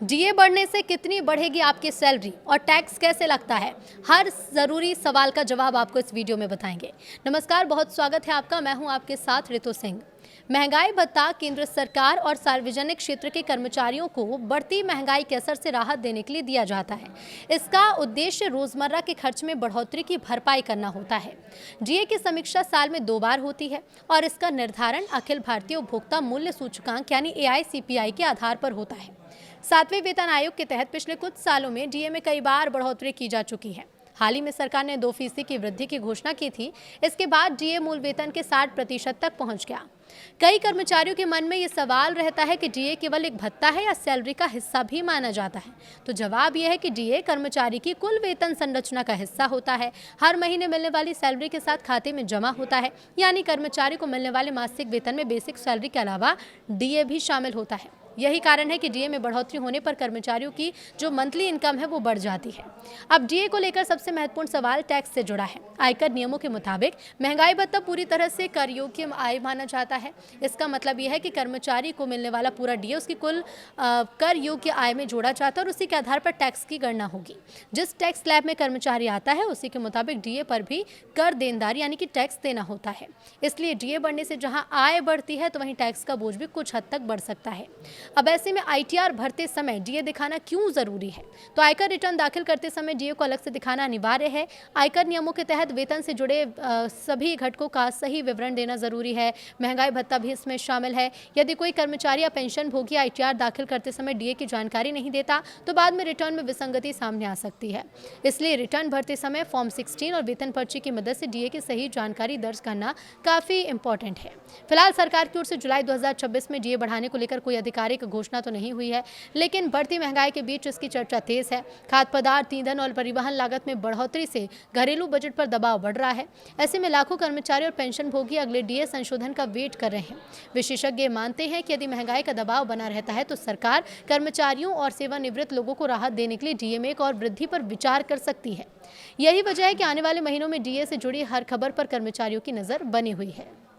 DA बढ़ने से कितनी बढ़ेगी आपकी सैलरी और टैक्स कैसे लगता है, हर ज़रूरी सवाल का जवाब आपको इस वीडियो में बताएंगे। नमस्कार, बहुत स्वागत है आपका। मैं हूं आपके साथ रितु सिंह। महंगाई भत्ता केंद्र सरकार और सार्वजनिक क्षेत्र के कर्मचारियों को बढ़ती महंगाई के असर से राहत देने के लिए दिया जाता है। इसका उद्देश्य रोजमर्रा के खर्च में बढ़ोतरी की भरपाई करना होता है। डीए की समीक्षा साल में 2 बार होती है और इसका निर्धारण अखिल भारतीय उपभोक्ता मूल्य सूचकांक यानी AICPI के आधार पर होता है। 7वें वेतन आयोग के तहत पिछले कुछ सालों में डीए में कई बार बढ़ोतरी की जा चुकी है। हाल ही में सरकार ने 2% की वृद्धि की घोषणा की थी। इसके बाद डीए मूल वेतन के 60% तक पहुंच गया। कई कर्मचारियों के मन में ये सवाल रहता है कि डीए केवल एक भत्ता है या सैलरी का हिस्सा भी माना जाता है। तो जवाब यह है कि डीए कर्मचारी की कुल वेतन संरचना का हिस्सा होता है। हर महीने मिलने वाली सैलरी के साथ खाते में जमा होता है, यानी कर्मचारी को मिलने वाले मासिक वेतन में बेसिक सैलरी के अलावा डीए भी शामिल होता है। यही कारण है कि डीए में बढ़ोतरी होने पर कर्मचारियों की जो मंथली इनकम है वो बढ़ जाती है। अब डीए को लेकर सबसे महत्वपूर्ण सवाल टैक्स से जुड़ा है। आयकर नियमों के मुताबिक महंगाई भत्ता पूरी तरह से कर योग्य आय माना जाता है। इसका मतलब यह है कि कर्मचारी को मिलने वाला पूरा डीए उसकी कुल कर योग्य आय में जोड़ा जाता है और उसी के आधार पर टैक्स की गणना होगी। जिस टैक्स स्लैब में कर्मचारी आता है उसी के मुताबिक डीए पर भी कर देनदार यानी कि टैक्स देना होता है। इसलिए डीए बढ़ने से जहां आय बढ़ती है तो वहीं टैक्स का बोझ भी कुछ हद तक बढ़ सकता है। अब ऐसे में आईटीआर भरते समय डीए दिखाना क्यों जरूरी है? तो आयकर रिटर्न दाखिल करते समय डीए को अलग से दिखाना अनिवार्य है। आयकर नियमों के तहत वेतन से जुड़े सभी घटकों का सही विवरण देना जरूरी है। महंगाई भत्ता भी इसमें शामिल है। यदि कोई कर्मचारी या पेंशन भोगी आईटीआर दाखिल करते समय डीए की जानकारी नहीं देता तो बाद में रिटर्न में विसंगति सामने आ सकती है। इसलिए रिटर्न भरते समय फॉर्म 16 और वेतन पर्ची की मदद से डीए की सही जानकारी दर्ज करना काफी इंपॉर्टेंट है। फिलहाल सरकार की ओर से जुलाई 2026 में डीए बढ़ाने को लेकर कोई आधिकारिक घोषणा तो नहीं हुई है, लेकिन बढ़ती महंगाई के बीच इसकी चर्चा तेज है। खाद्य पदार्थ, ईंधन और परिवहन लागत में बढ़ोतरी से घरेलू बजट पर दबाव बढ़ रहा है। ऐसे में लाखों कर्मचारी और पेंशन भोगी अगले डीए संशोधन का वेट कर रहे हैं। विशेषज्ञ मानते हैं कि यदि महंगाई का दबाव बना रहता है तो सरकार कर्मचारियों और सेवानिवृत्त लोगों को राहत देने के लिए डीए में एक और वृद्धि पर विचार कर सकती है। यही वजह है कि आने वाले महीनों में डीए से जुड़ी हर खबर पर कर्मचारियों की नजर बनी हुई है।